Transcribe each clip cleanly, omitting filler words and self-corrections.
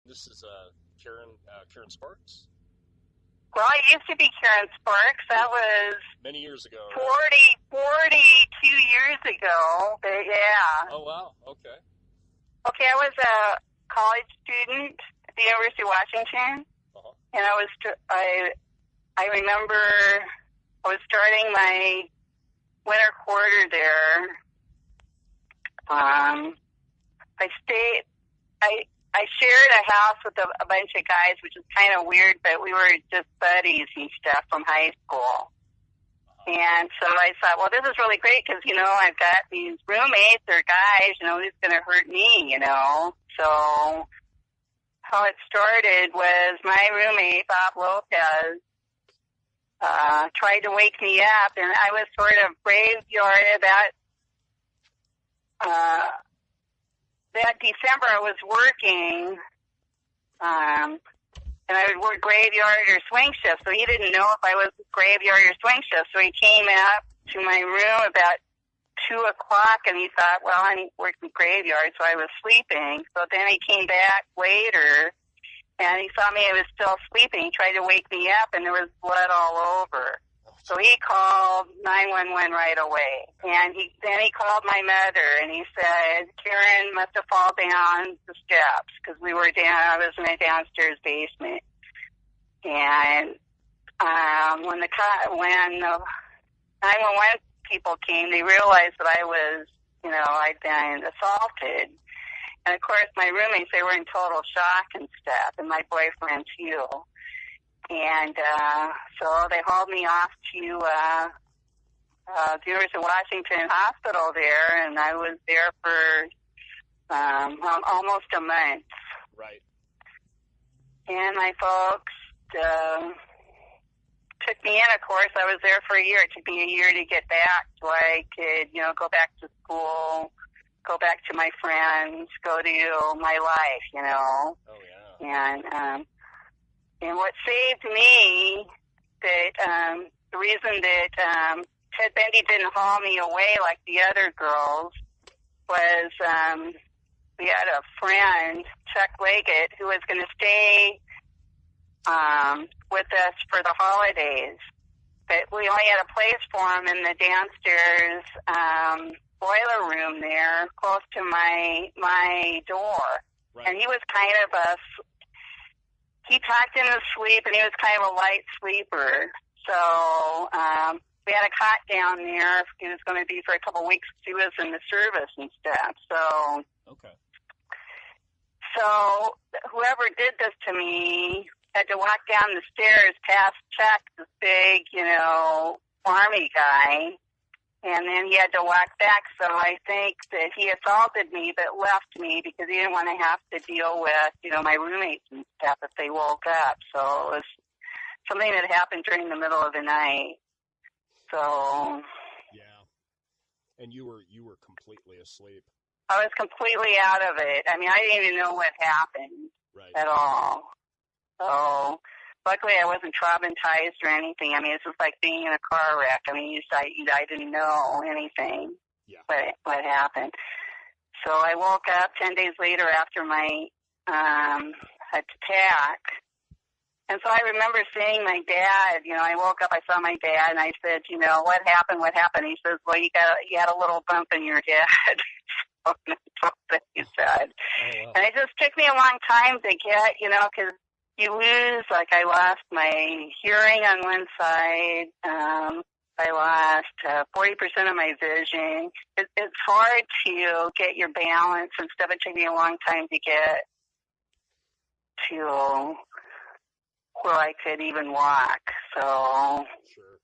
This is Karen Sparks. Well, I used to be Karen Sparks. That was many years ago. 42 years ago. But yeah. Oh wow. Okay. Okay, I was a college student at the University of Washington, and I remember I was starting my winter quarter there. I shared a house with a bunch of guys, which is kind of weird, but we were just buddies and stuff from high school. And so I thought, well, this is really great because, I've got these roommates or guys, who's going to hurt me, So how it started was my roommate, Bob Lopez, tried to wake me up, and I was sort of graveyarded that December. I was working, and I would work graveyard or swing shift, so he didn't know if I was graveyard or swing shift. So he came up to my room about 2 o'clock, and he thought, well, I'm working graveyard, so I was sleeping. So then he came back later, and he saw me, I was still sleeping. He tried to wake me up, and there was blood all over. So he called 911 right away. And then he called my mother, and he said, Karen must have fallen down the steps, because I was in a downstairs basement. And when the 911 people came, they realized that I was, I'd been assaulted. And of course, my roommates, they were in total shock and stuff, and my boyfriend too. And so they hauled me off to the University of Washington Hospital there, and I was there for almost a month. Right. And my folks took me in, of course. I was there for a year. It took me a year to get back so I could, go back to school, go back to my friends, go to my life, Oh, yeah. And what saved me, that the reason that Ted Bundy didn't haul me away like the other girls was we had a friend, Chuck Leggett, who was going to stay with us for the holidays. But we only had a place for him in the downstairs boiler room there, close to my door. Right. And he was kind of he talked in his sleep, and he was kind of a light sleeper. So we had a cot down there. He was going to be for a couple of weeks. He was in the service and stuff. So, okay. So whoever did this to me had to walk down the stairs past Chuck, this big, army guy, and then he had to walk back. So I think that he assaulted me but left me because he didn't want to have to deal with, my roommates and stuff if they woke up. So it was something that happened during the middle of the night. So yeah. And you were completely asleep. I was completely out of it. I mean, I didn't even know what happened at all. So luckily, I wasn't traumatized or anything. I mean, it's just like being in a car wreck. I mean, I didn't know anything. Yeah. What happened. So I woke up 10 days later after my attack. And so I remember seeing my dad. I woke up, I saw my dad, and I said, what happened? What happened? He says, well, you had a little bump in your head. That's what he said. Oh, wow. And it just took me a long time to get, because you lose, like I lost my hearing on one side. I lost 40% of my vision. It's hard to get your balance and stuff. It took me a long time to get to where I could even walk. So, Sure.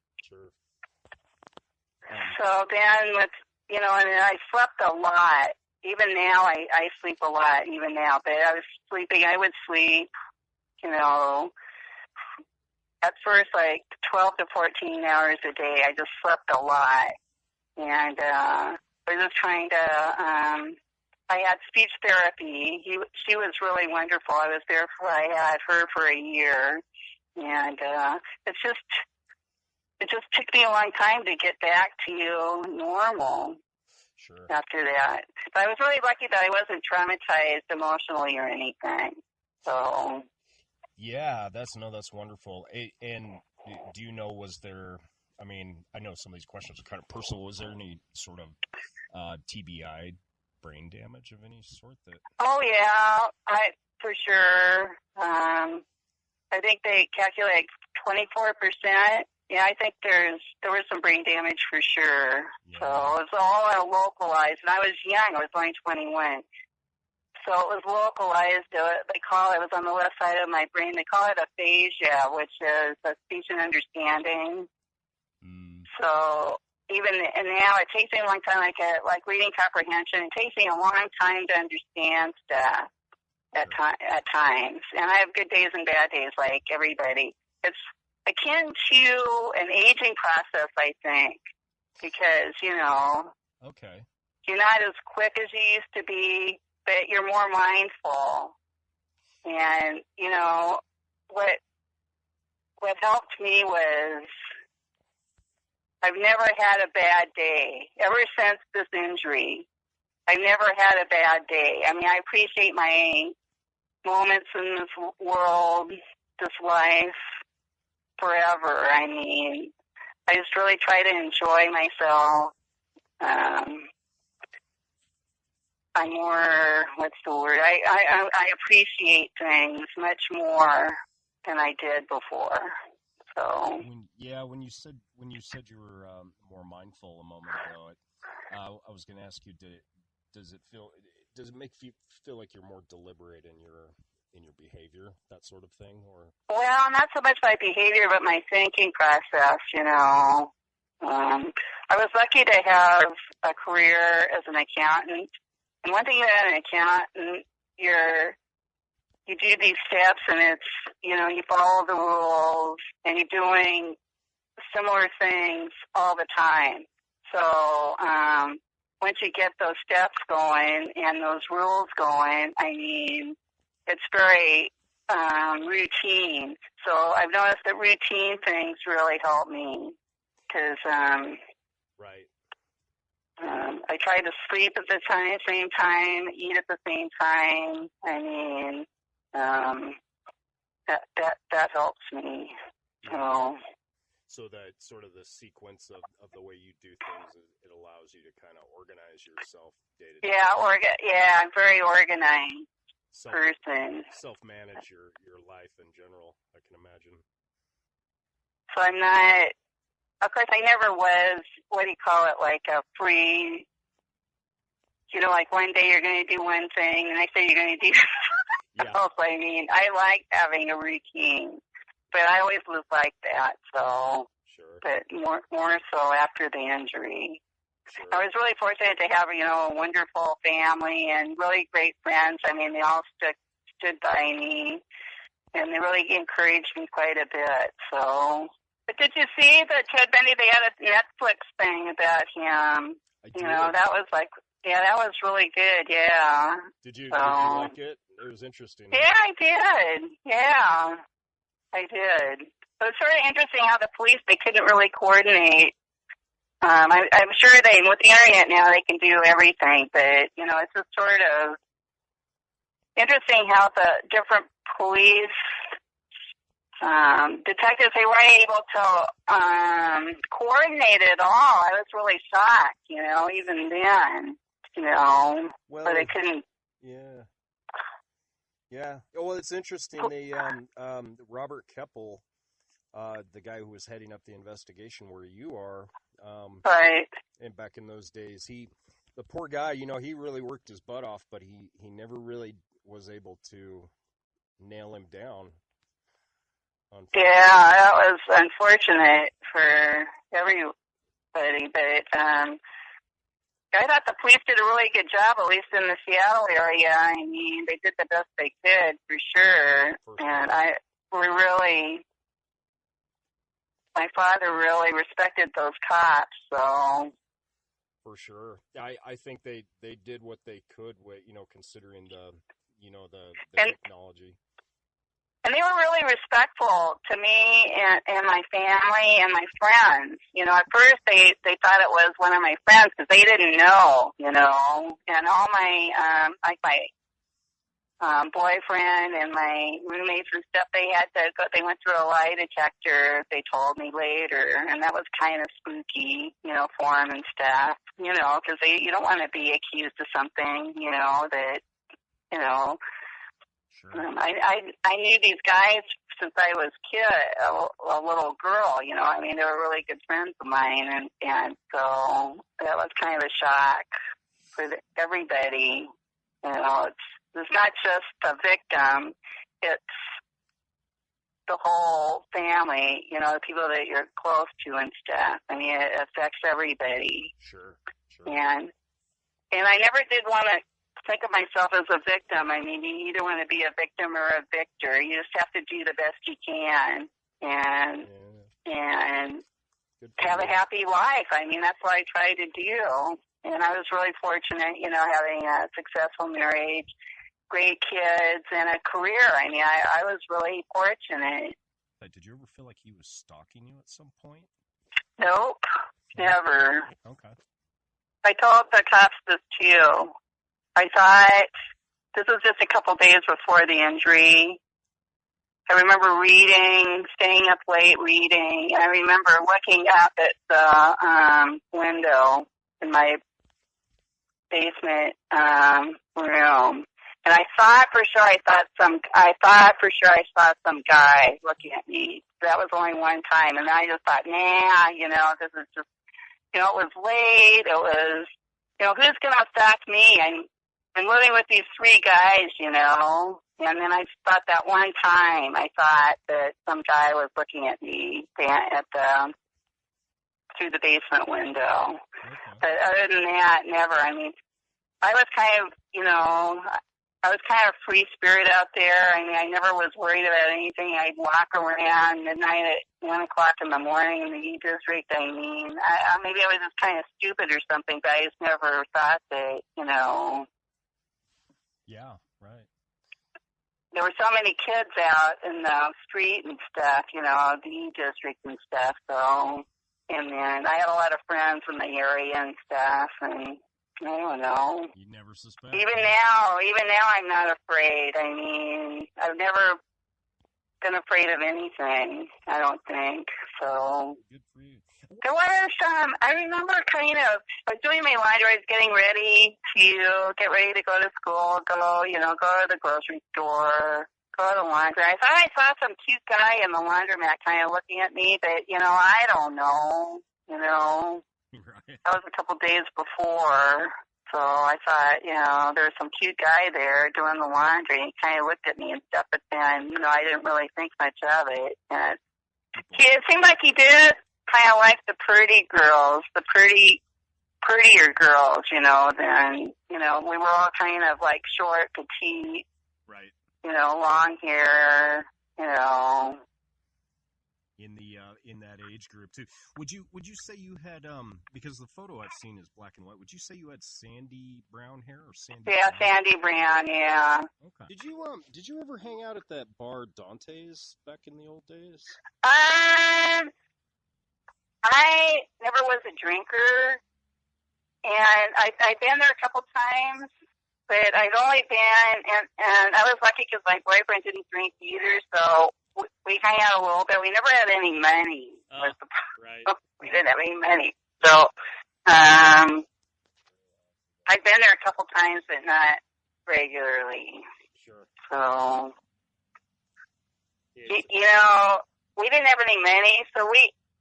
So then and I slept a lot. Even now, I sleep a lot, even now. But I would sleep, at first, like 12 to 14 hours a day. I just slept a lot. And I was just trying to, I had speech therapy. She was really wonderful. I had her for a year. And it just took me a long time to get back to normal. Sure. After that. But I was really lucky that I wasn't traumatized emotionally or anything. So. Yeah, that's wonderful. And do you know, was there? I mean, I know some of these questions are kind of personal. Was there any sort of TBI, brain damage of any sort that? Oh yeah, for sure. I think they calculate 24%. Yeah, I think there was some brain damage for sure. Yeah. So it was all localized, and I was young. I was only 21. So it was localized. They call it was on the left side of my brain. They call it aphasia, which is a speech and understanding. So even and now it takes me a long time, like reading comprehension. It takes me a long time to understand stuff at times. And I have good days and bad days, like everybody. It's akin to an aging process, I think, because Okay. you're not as quick as you used to be, but you're more mindful. And what helped me was I've never had a bad day ever since this injury. I've never had a bad day. I mean, I appreciate my moments in this world, this life, forever. I mean, I just really try to enjoy myself. I'm more, what's the word? I appreciate things much more than I did before. So. When you said you were more mindful a moment ago, I was going to ask you, does it make you feel like you're more deliberate in your behavior, that sort of thing, or? Well, not so much my behavior, but my thinking process. I was lucky to have a career as an accountant. And one thing about an accountant, you do these steps, and it's, you follow the rules, and you're doing similar things all the time. So once you get those steps going and those rules going, I mean, it's very routine. So I've noticed that routine things really help me because right. I try to sleep at the same time, eat at the same time. I mean, that helps me. So that sort of the sequence of the way you do things, it allows you to kind of organize yourself day to day. Yeah, I'm very organized person. Self-manage your life in general, I can imagine. So I'm not. Of course, I never was, what do you call it, like a free, like one day you're going to do one thing, and next day you're going to do something else. I mean, I like having a routine, but I always was like that, so. Sure. But more so after the injury. Sure. I was really fortunate to have, a wonderful family and really great friends. I mean, they all stood by me, and they really encouraged me quite a bit, so. But did you see that Ted Bundy, they had a Netflix thing about him? I did. That was that was really good, yeah. Did you like it? It was interesting. Yeah, I did. Yeah, I did. So it's sort of interesting how the police, they couldn't really coordinate. I'm sure with the internet now, they can do everything, but, it's just sort of interesting how the different police detectives, they weren't able to coordinate it all. I was really shocked, even then, well, but they couldn't. Yeah. Yeah. Well, it's interesting. They Robert Keppel, the guy who was heading up the investigation where you are, right. And back in those days, the poor guy, he really worked his butt off, but he never really was able to nail him down. Yeah, that was unfortunate for everybody, but I thought the police did a really good job, at least in the Seattle area. I mean, they did the best they could, for sure. And my father really respected those cops, so. For sure. I think they did what they could with, considering the technology. And they were really respectful to me and my family and my friends. At first they thought it was one of my friends because they didn't know, and all my, boyfriend and my roommates and stuff, they went through a lie detector, they told me later, and that was kind of spooky, for them and stuff, because you don't want to be accused of something, that, Sure. I knew these guys since I was a little girl, they were really good friends of mine, and so that was kind of a shock for everybody, it's not just the victim, it's the whole family, the people that you're close to and stuff. I mean, it affects everybody. Sure. And I never did want to think of myself as a victim. I mean, you either want to be a victim or a victor. You just have to do the best you can and have a happy life. I mean, that's what I try to do. And I was really fortunate, having a successful marriage, great kids, and a career. I mean, I was really fortunate. Did you ever feel like he was stalking you at some point? Nope, never. Okay. I told the cops this too. I thought, this was just a couple days before the injury. I remember staying up late reading, and I remember looking up at the window in my basement room, and I thought for sure I saw some guy looking at me. That was only one time, and I just thought, this is just, it was late. It was, who's gonna stalk me? I'm living with these three guys, and then I thought that one time I thought that some guy was looking at me through the basement window. Okay. But other than that, never. I mean, I was kind of free spirit out there. I mean, I never was worried about anything. I'd walk around midnight at 1 o'clock in the morning in the E District. I mean, maybe I was just kind of stupid or something, but I just never thought that, Yeah, right. There were so many kids out in the street and stuff, the E District and stuff, so, and then I had a lot of friends in the area and stuff, and I don't know. You never suspect. Even now, I'm not afraid. I mean, I've never been afraid of anything, I don't think, so. Good for you. There was I remember I was doing my laundry, I was getting ready to go to school, go to the grocery store, go to the laundry. I thought I saw some cute guy in the laundromat kind of looking at me, but, I don't know, Right. That was a couple days before, so I thought, there was some cute guy there doing the laundry, and he kind of looked at me and stuff, but then, I didn't really think much of it, and it seemed like he did kind of like the pretty girls, the prettier girls, than, we were all kind of like short, petite, right, long hair, in that age group too. Would you say you had because the photo I've seen is black and white, would you say you had sandy brown hair or sandy? Yeah, brown? Sandy brown, yeah. Okay. Did you ever hang out at that bar Dante's back in the old days? I never was a drinker, and I've been there a couple times, but I've only been, and I was lucky because my boyfriend didn't drink either, so we hung out a little bit. We never had any money. Right. We didn't have any money, so I've been there a couple times, but not regularly. Sure. So, yeah. we didn't have any money, so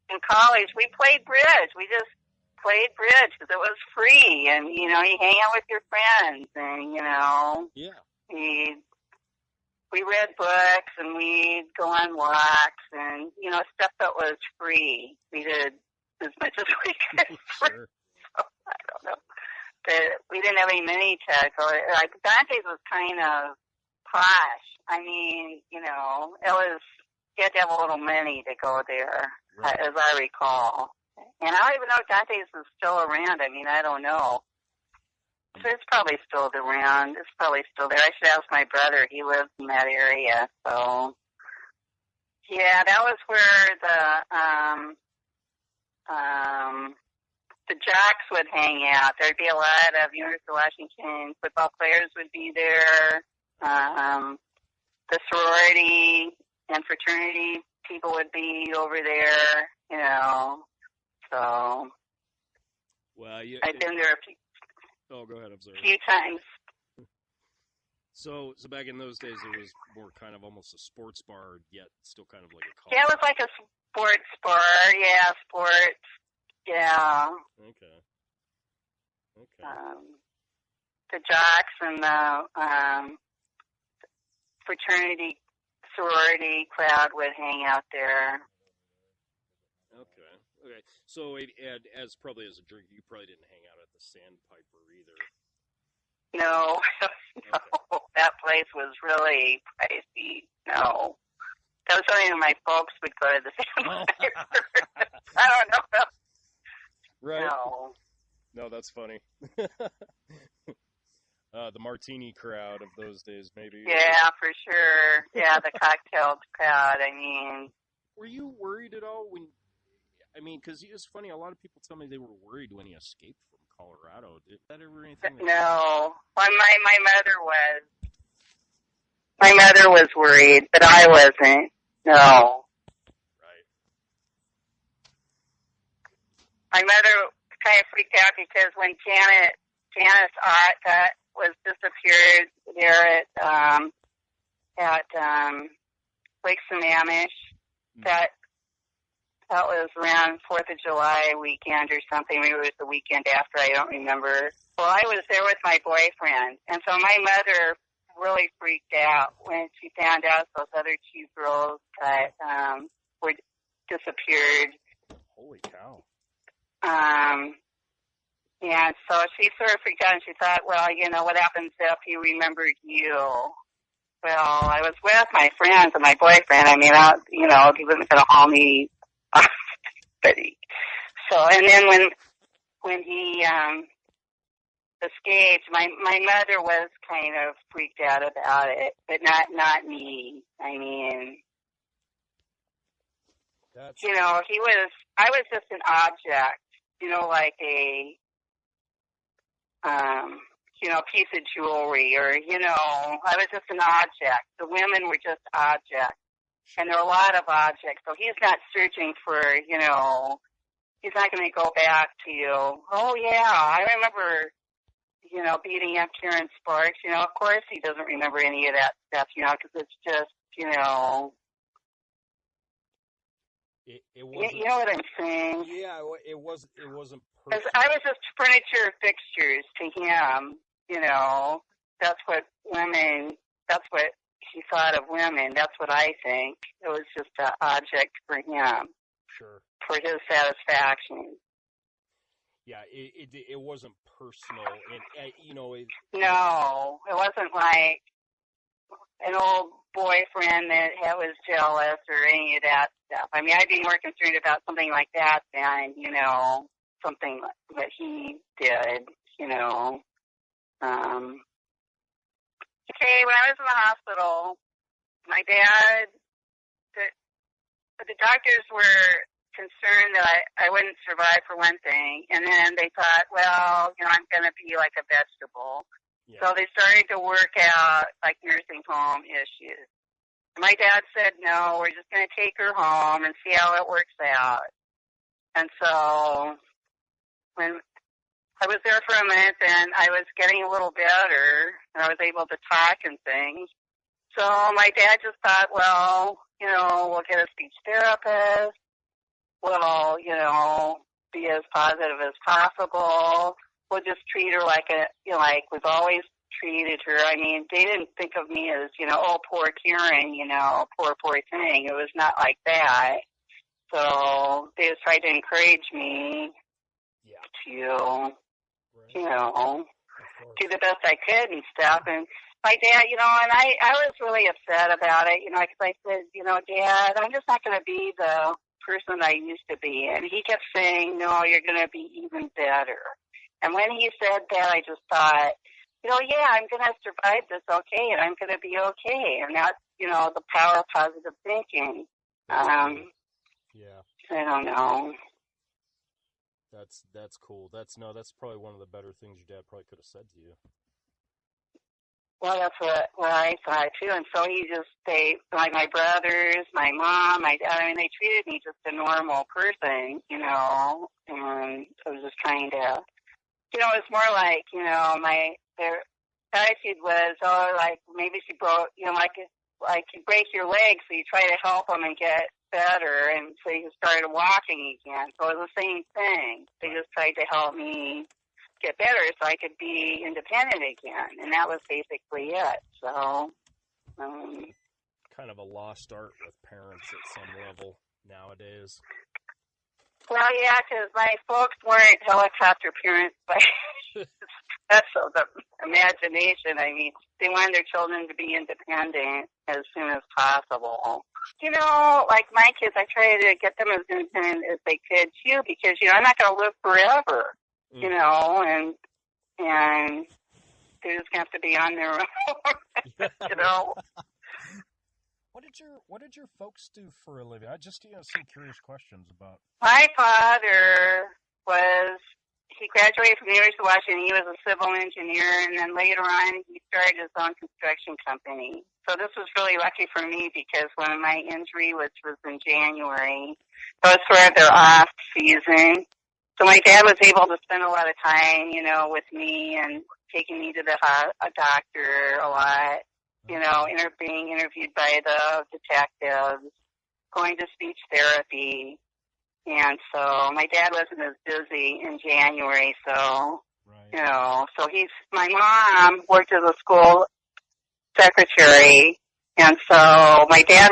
in college, we played bridge. We just played bridge because it was free, and you hang out with your friends, and Yeah. We read books, and we'd go on walks, and stuff that was free. We did as much as we could. Sure. So, I don't know, but we didn't have any money to go. Like Dante's was kind of posh. I mean, it was. You had to have a little money to go there, right, as I recall. And I don't even know if Dante's is still around. I mean, I don't know. So it's probably still around. It's probably still there. I should ask my brother. He lives in that area. So, yeah, that was where the jocks would hang out. There'd be a lot of University of Washington football players would be there. The sorority and fraternity people would be over there, you know. So Well, I've been there oh, go ahead. I'm sorry. a few times. So back in those days, it was more kind of almost a sports bar, yet still kind of like a college. Yeah, it was like a sports bar. Yeah, sports. Yeah. Okay. The jocks and the fraternity, sorority crowd would hang out there. Okay. So, as probably as a drink, you probably didn't hang out at the Sandpiper either. No, Okay. no, that place was really pricey. No, that was only when my folks would go to the Sandpiper. I don't know. Right. No, that's funny. The martini crowd of those days, maybe. Yeah, for sure. Yeah, the cocktail crowd. I mean, were you worried at all when? I mean, because it's funny. A lot of people tell me they were worried when he escaped from Colorado. Did that ever anything? No. Well, my mother was. My mother was worried, but I wasn't. No. Right. My mother kind of freaked out because when Janice Ott that was disappeared there at Lake Sammamish, that was around 4th of July weekend or something. Maybe it was the weekend after. I don't remember. Well, I was there with my boyfriend, and so my mother really freaked out when she found out those other two girls that were disappeared. Holy cow. And so she sort of freaked out, and she thought, well, you know, what happens if he remembered you? Well, I was with my friends and my boyfriend. I mean, he wasn't going to haul me off. And then when he escaped, my mother was kind of freaked out about it, but not me. I mean, I was just an object, like a piece of jewelry, or I was just an object. The women were just objects, and there are a lot of objects. So he's not searching for, he's not going to go back to you. Oh yeah, I remember, beating up Karen Sparks. Of course he doesn't remember any of that stuff, because it's just, It wasn't, you know what I'm saying? Yeah, it wasn't personal. I was just furniture fixtures to him, That's what he thought of women. That's what I think. It was just an object for him. Sure. For his satisfaction. Yeah, it wasn't personal. No, it wasn't like an old boyfriend that was jealous or any of that stuff. I mean, I'd be more concerned about something like that than, something that he did, Okay, when I was in the hospital, my dad, the doctors were concerned that I wouldn't survive for one thing, and then they thought, well, I'm going to be like a vegetable. Yeah. So they started to work out like nursing home issues. My dad said, no, we're just going to take her home and see how it works out. And so when I was there for a minute, and I was getting a little better, and I was able to talk and things. So my dad just thought, well, we'll get a speech therapist. We'll, be as positive as possible. We'll just treat her like we've always treated her. I mean, they didn't think of me as, oh, poor Karen, poor thing. It was not like that. So they just tried to encourage me to, do the best I could and stuff. And my dad, and I was really upset about it, because I said, Dad, I'm just not going to be the person I used to be. And he kept saying, no, you're going to be even better. And when he said that, I just thought, yeah, I'm going to survive this okay, and I'm going to be okay. And that's, the power of positive thinking. Yeah. I don't know. That's cool. That's probably one of the better things your dad probably could have said to you. Well, that's what I thought too. And so like my brothers, my mom, my dad, I mean, they treated me just a normal person, and I was just trying to, it's more like, their attitude was, oh, like maybe she broke, like you break your leg, so you try to help them and get better, and so you started walking again. So it was the same thing. They just tried to help me get better so I could be independent again, and that was basically it. So, kind of a lost art with parents at some level nowadays. Well, yeah, because my folks weren't helicopter parents by that's of the imagination. I mean, they wanted their children to be independent as soon as possible. Like my kids, I try to get them as independent as they could too, because I'm not going to live forever. And they're just going to have to be on their own. What did your folks do for a living? I just some curious questions about. My father he graduated from the University of Washington. He was a civil engineer, and then later on he started his own construction company. So this was really lucky for me, because when my injury, which was in January, that was sort of their off season. So my dad was able to spend a lot of time, with me and taking me to a doctor a lot, being interviewed by the detectives, going to speech therapy. And so my dad wasn't as busy in January, so, right. So my mom worked as a school secretary, and so my dad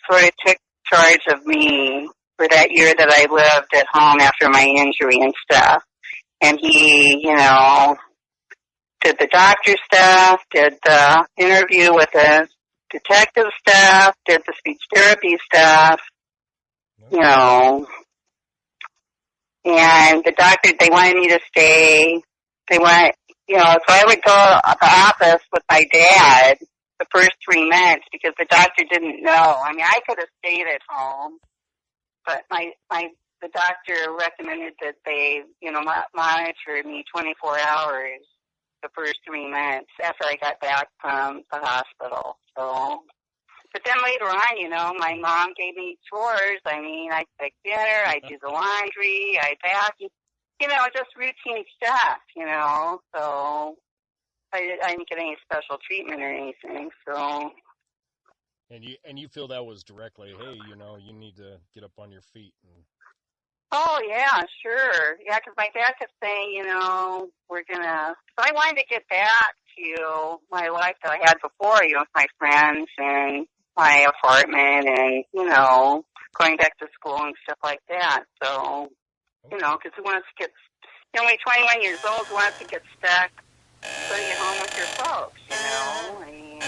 sort of took charge of me for that year that I lived at home after my injury and stuff. And he, did the doctor stuff, did the interview with the detective stuff, did the speech therapy stuff, and the doctor, they wanted me to stay. So I would go to the office with my dad the first 3 months, because the doctor didn't know. I mean, I could have stayed at home, but the doctor recommended that they, monitor me 24 hours the first 3 months after I got back from the hospital. So, but then later on, my mom gave me chores. I mean, I'd cook dinner, I'd do the laundry, I'd vacuum, just routine stuff, so I didn't get any special treatment or anything, so. And you feel that was directly, hey, you need to get up on your feet. Oh, yeah, sure. Yeah, because my dad kept saying, we're going to. So I wanted to get back to my life that I had before, with my friends and my apartment and, going back to school and stuff like that. So, because who wants to get, only 21 years old, who wants to get stuck living at home with your folks, I mean.